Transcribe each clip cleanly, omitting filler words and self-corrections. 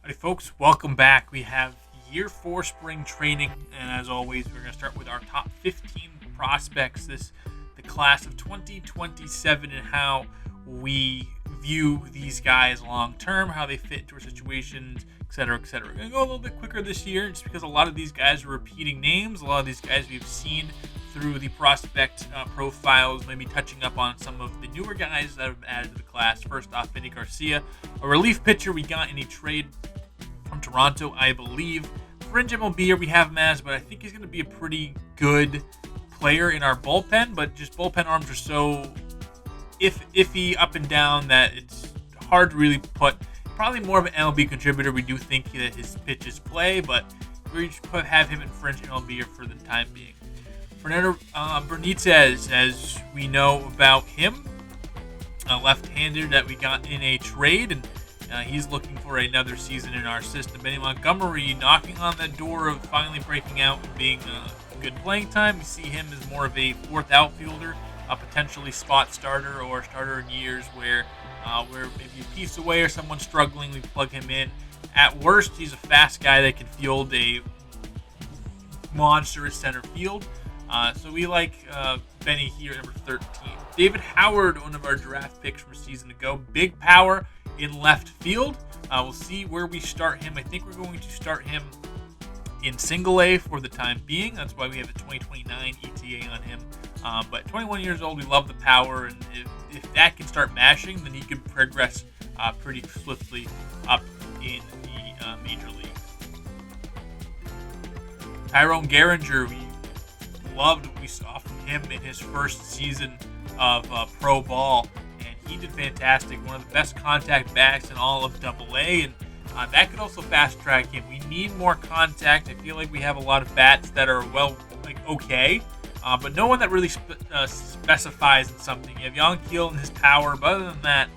Howdy, folks. Welcome back. We have year 4 spring training, and as always, we're going to start with our top 15 prospects, the class of 2027, and how we view these guys long term, how they fit into our situations, etc., etc. We're going to go a little bit quicker this year, just because a lot of these guys are repeating names. A lot of these guys we've seen through the prospect profiles, maybe touching up on some of the newer guys that have been added to the class. First off, Vinny Garcia, a relief pitcher we got in a trade from Toronto, I believe. Fringe MLB we have him as, but I think he's going to be a pretty good player in our bullpen, but just bullpen arms are so iffy up and down that it's hard to really put. Probably more of an MLB contributor. We do think that his pitches play, but we just have him in Fringe MLB for the time being. Fernando Benitez, as we know about him, a left-hander that we got in a trade, and he's looking for another season in our system. Benny Montgomery knocking on that door of finally breaking out and being good playing time. We see him as more of a fourth outfielder, a potentially spot starter or starter in years where we're maybe a piece away or someone's struggling, we plug him in. At worst, he's a fast guy that can field a monstrous center field. So we like Benny here at number 13. David Howard, one of our draft picks from a season ago. Big power in left field. We'll see where we start him. I think we're going to start him in single A for the time being. That's why we have a 2029 ETA on him. But 21 years old, we love the power, and if that can start mashing, then he can progress pretty swiftly up in the major leagues. Tyrone Gehringer, we loved what we saw from him in his first season of pro ball, and he did fantastic. One of the best contact bats in all of AA, and that could also fast track him. We need more contact. I feel like we have a lot of bats that are okay, but no one that really specifies in something. You have Young and his power, but other than that,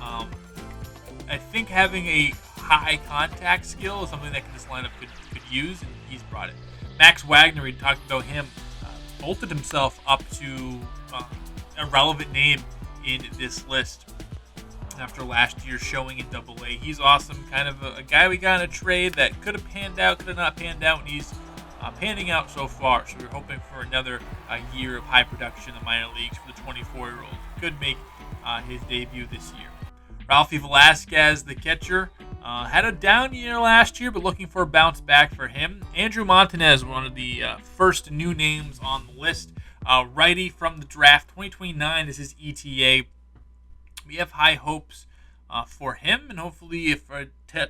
I think having a high contact skill is something that this lineup could use, and he's brought it. Max Wagner, we talked about him, bolted himself up to a relevant name in this list after last year's showing in AA. He's awesome, kind of a guy we got in a trade that could have panned out, could have not panned out, and he's panning out so far. So we're hoping for another year of high production in the minor leagues for the 24-year-old. Could make his debut this year. Ralphie Velasquez, the catcher, had a down year last year, but looking for a bounce back for him. Andrew Montanez, one of the first new names on the list. Righty from the draft, 2029 is his ETA. We have high hopes for him, and hopefully if a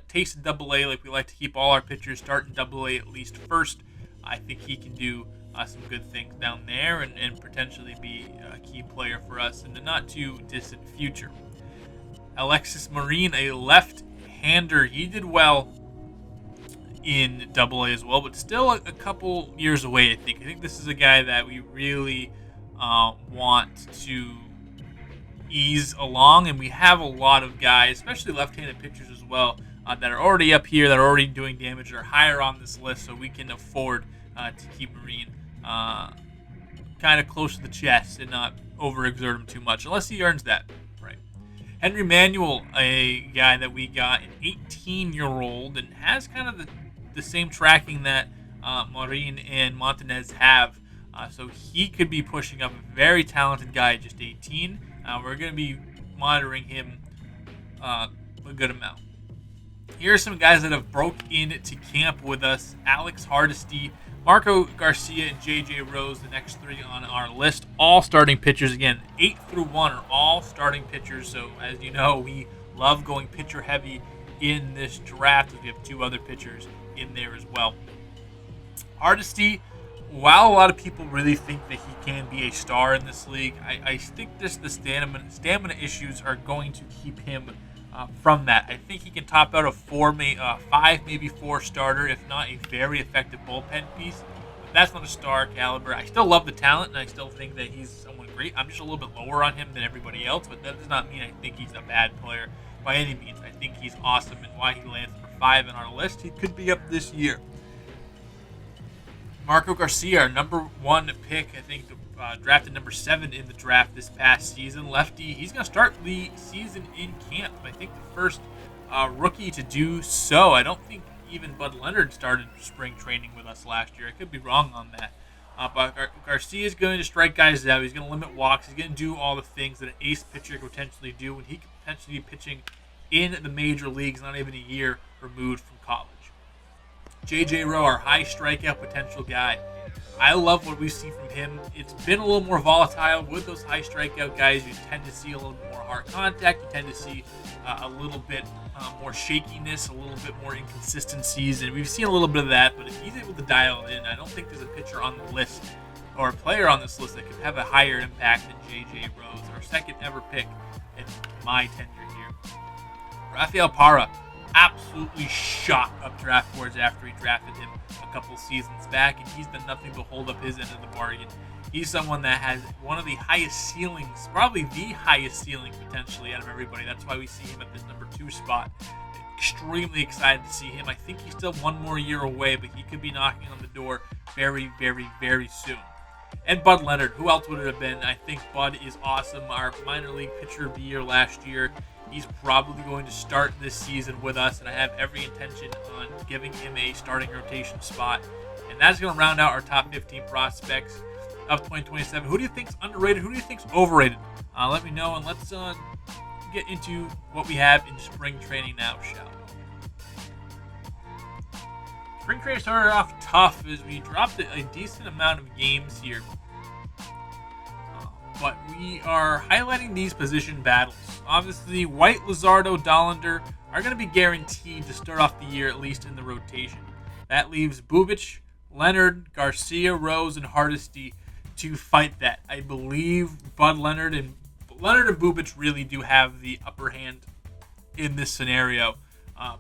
taste of AA, like we like to keep all our pitchers start in AA at least first, I think he can do some good things down there and potentially be a key player for us in the not too distant future. Alexis Marine, a left-hander, he did well in AA as well, but still a couple years away, I think. I think this is a guy that we really want to ease along, and we have a lot of guys, especially left-handed pitchers as well, that are already up here, that are already doing damage, that are higher on this list, so we can afford to keep Marine kind of close to the chest and not overexert him too much, unless he earns that. Henry Manuel, a guy that we got, an 18-year-old, and has kind of the same tracking that Marin and Montanez have. So he could be pushing up a very talented guy at just 18. We're going to be monitoring him a good amount. Here are some guys that have broke into camp with us. Alex Hardesty, Marco Garcia, and J.J. Rose, the next three on our list, all starting pitchers. Again, 8 through 1 are all starting pitchers. So, as you know, we love going pitcher heavy in this draft. We have 2 other pitchers in there as well. Hardesty, while a lot of people really think that he can be a star in this league, I think the stamina issues are going to keep him from that. I think he can top out a 5, maybe 4 starter, if not a very effective bullpen piece. But that's not a star caliber. I still love the talent, and I still think that he's someone great. I'm just a little bit lower on him than everybody else, but that does not mean I think he's a bad player by any means. I think he's awesome, and why he lands number 5 on our list, he could be up this year. Marco Garcia, our number 1 pick, I think drafted number 7 in the draft this past season. Lefty, he's going to start the season in camp. I think the first rookie to do so. I don't think even Bud Leonard started spring training with us last year. I could be wrong on that. But Garcia is going to strike guys out. He's going to limit walks. He's going to do all the things that an ace pitcher could potentially do when he could potentially be pitching in the major leagues, not even a year removed from college. J.J. Rowe, our high strikeout potential guy. I love what we see from him. It's been a little more volatile with those high strikeout guys. You tend to see a little bit more hard contact. You tend to see a little bit more shakiness, a little bit more inconsistencies, and we've seen a little bit of that. But if he's able to dial it in, I don't think there's a pitcher on the list or a player on this list that could have a higher impact than J.J. Rose, our second ever pick in my tenure here. Rafael Parra absolutely shot up draft boards after he drafted him a couple seasons back, and he's done nothing but hold up his end of the bargain. He's someone that has one of the highest ceilings, probably the highest ceiling potentially out of everybody. That's why we see him at this number 2 spot. Extremely excited to see him. I think he's still one more year away, but he could be knocking on the door very, very, very soon. And Bud Leonard, who else would it have been? I think Bud is awesome. Our minor league pitcher of the year last year. He's probably going to start this season with us, and I have every intention on giving him a starting rotation spot. And that's going to round out our top 15 prospects of 2027. Who do you think's underrated? Who do you think's overrated? Let me know, and let's get into what we have in spring training now, shall we? Spring training started off tough as we dropped a decent amount of games here. But we are highlighting these position battles. Obviously, White, Luzardo, Dollander are going to be guaranteed to start off the year at least in the rotation. That leaves Bubic, Leonard, Garcia, Rose, and Hardesty to fight that. I believe Leonard and Bubic really do have the upper hand in this scenario.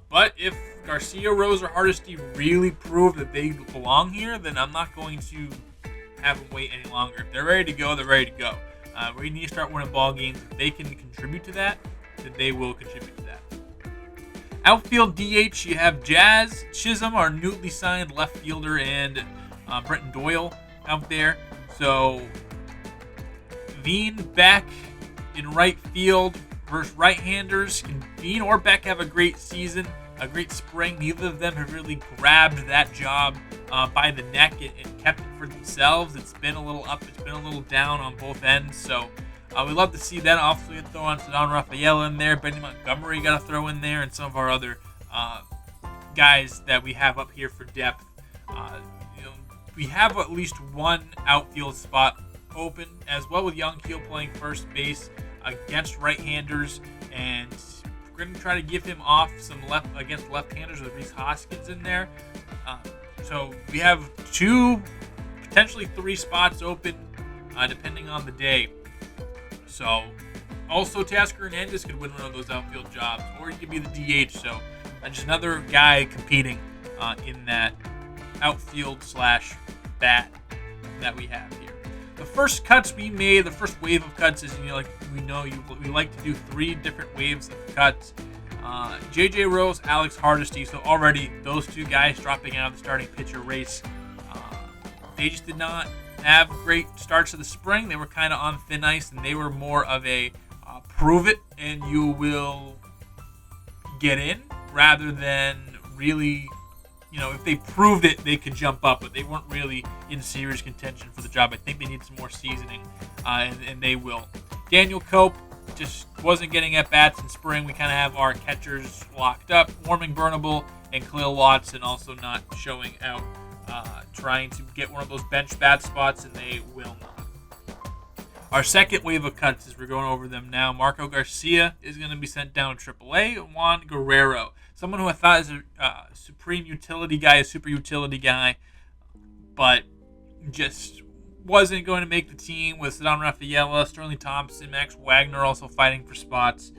But if Garcia, Rose, or Hardesty really prove that they belong here, then I'm not going to have them wait any longer. If they're ready to go, they're ready to go. We need to start winning ball games. If they can contribute to that, then they will contribute to that. Outfield DH, you have Jazz Chisholm, our newly signed left fielder, and Brenton Doyle out there. So Veen, Beck in right field versus right-handers. Can Veen or Beck have a great season, a great spring? Neither of them have really grabbed that job by the neck and kept it for themselves. It's been a little up, it's been a little down on both ends. So we love to see that. Obviously, throw on Cedon Rafael in there, Benny Montgomery got to throw in there, and some of our other guys that we have up here for depth. We have at least one outfield spot open, as well with Young Keel playing first base against right-handers, and we're going to try to give him off some left against left-handers with Reese Hoskins in there. So we have 2, potentially 3 spots open, depending on the day. So also Tasker Hernandez could win one of those outfield jobs, or he could be the DH. So just another guy competing in that outfield / bat that we have here. The first cuts we made, the first wave of cuts is, we like to do 3 different waves of cuts. J.J. Rose, Alex Hardesty. So already those 2 guys dropping out of the starting pitcher race. They just did not have great starts of the spring. They were kind of on thin ice, and they were more of a prove it and you will get in, rather than really, if they proved it, they could jump up, but they weren't really in serious contention for the job. I think they need some more seasoning, and they will. Daniel Cope just wasn't getting at bats in spring. We kind of have our catchers locked up. Warming Burnable and Khalil Watson also not showing out, trying to get one of those bench bat spots, and they will not. Our second wave of cuts, as we're going over them now, Marco Garcia is going to be sent down to AAA. Juan Guerrero, someone who I thought is a supreme utility guy, a super utility guy, but just wasn't going to make the team with Cedon Rafaela, Sterling Thompson, Max Wagner also fighting for spots.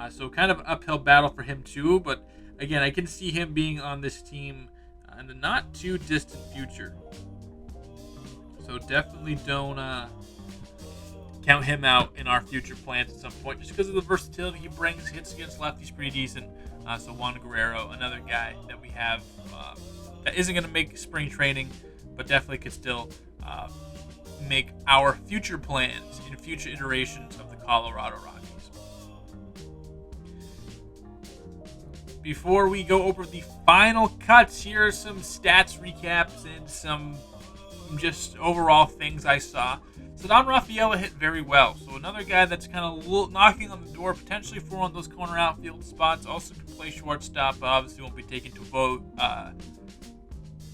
So kind of uphill battle for him too, but again, I can see him being on this team in the not too distant future. So definitely don't count him out in our future plans at some point, just because of the versatility he brings. Hits against lefties pretty decent. So Juan Guerrero, another guy that we have that isn't going to make spring training, but definitely could still make our future plans in future iterations of the Colorado Rockies. before we go over the final cuts, here are some stats recaps and some just overall things I saw. So Don Rafaela hit very well. So another guy that's kind of knocking on the door, potentially for one of those corner outfield spots. Also can play shortstop, but obviously won't be taken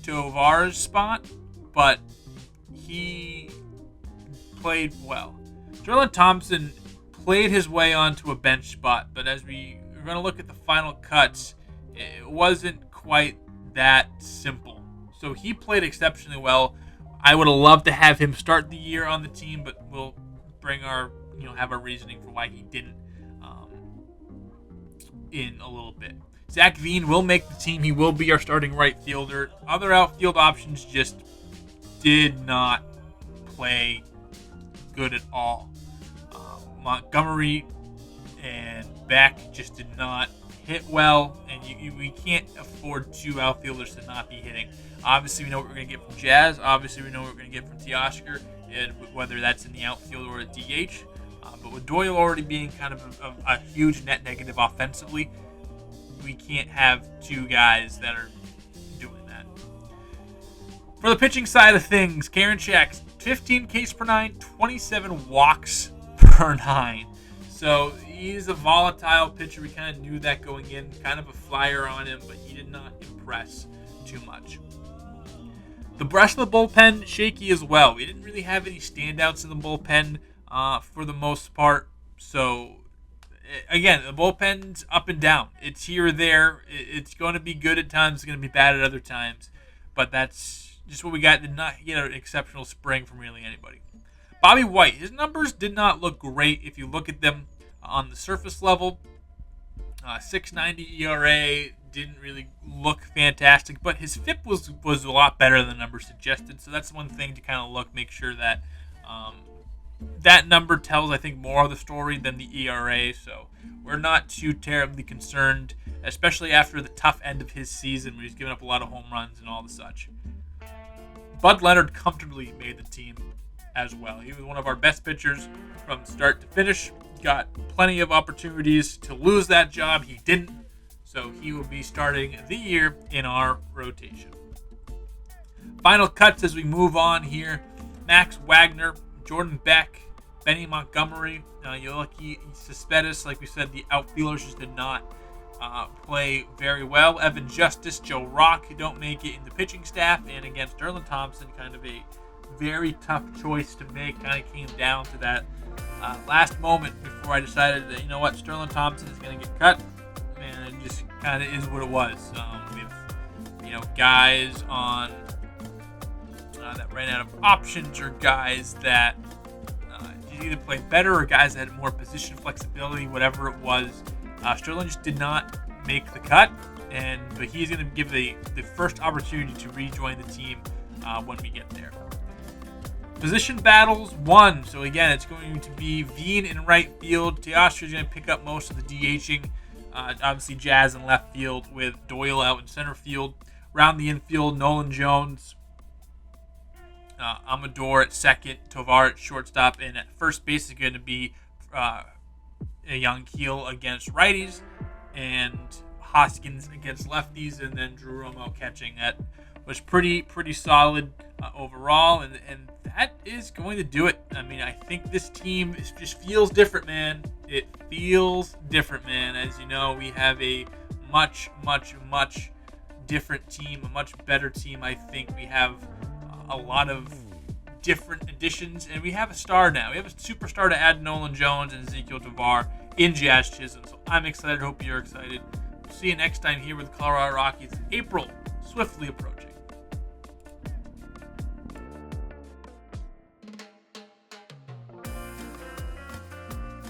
Tovar's spot. But he played well. Sterling Thompson played his way onto a bench spot, but as we're going to look at the final cuts, it wasn't quite that simple. So he played exceptionally well. I would have loved to have him start the year on the team, but we'll bring have our reasoning for why he didn't in a little bit. Zach Veen will make the team. He will be our starting right fielder. Other outfield options just did not play good at all. Montgomery and Beck just did not hit well, and we can't afford two outfielders to not be hitting. Obviously, we know what we're going to get from Jazz. Obviously, we know what we're going to get from Teoscar, and whether that's in the outfield or at DH. But with Doyle already being kind of a huge net negative offensively, we can't have two guys that are doing that. For the pitching side of things, Karen Shacks, 15 Ks per 9, 27 walks per 9. So he's a volatile pitcher. We kind of knew that going in. Kind of a flyer on him, but he did not impress too much. The rest of the bullpen, shaky as well. We didn't really have any standouts in the bullpen for the most part. So, again, the bullpen's up and down. It's here or there. It's going to be good at times. It's going to be bad at other times. But that's just what we got. Did not get an exceptional spring from really anybody. Bobby White, his numbers did not look great if you look at them on the surface level. 6.90 ERA didn't really look fantastic, but his FIP was a lot better than the number suggested. So that's one thing to kind of make sure that that number tells, I think, more of the story than the ERA. So we're not too terribly concerned, especially after the tough end of his season where he's given up a lot of home runs and all the such. Bud Leonard comfortably made the team as well. He was one of our best pitchers from start to finish. Got plenty of opportunities to lose that job. He didn't. So he will be starting the year in our rotation. Final cuts as we move on here. Max Wagner, Jordan Beck, Benny Montgomery, Yoelqui Cespedes. Like we said, the outfielders just did not play very well. Evan Justice, Joe Rock, who don't make it in the pitching staff. And again, Sterling Thompson, kind of a very tough choice to make. Kind of came down to that last moment before I decided that, Sterling Thompson is going to get cut. And it just kind of is what it was. With, guys on that ran out of options, or guys that either played better, or guys that had more position flexibility, whatever it was. Sterling just did not make the cut, but he's going to give the first opportunity to rejoin the team when we get there. Position battles 1. So again, it's going to be Veen in right field. Teoscar is going to pick up most of the DHing. Obviously, Jazz in left field with Doyle out in center field. Around the infield, Nolan Jones, Amador at second, Tovar at shortstop, and at first base is going to be a young Keel against righties, and Hoskins against lefties, and then Drew Romo catching. That was pretty solid overall, and that is going to do it. I mean, I think this team just feels different, man. It feels different, man. As you know, we have a much different team, a much better team. I think we have a lot of different additions, and we have a star now. We have a superstar to add Nolan Jones and Ezekiel Tovar in Jazz Chisholm. So I'm excited. Hope you're excited. See you next time here with the Colorado Rockies. April swiftly approaching.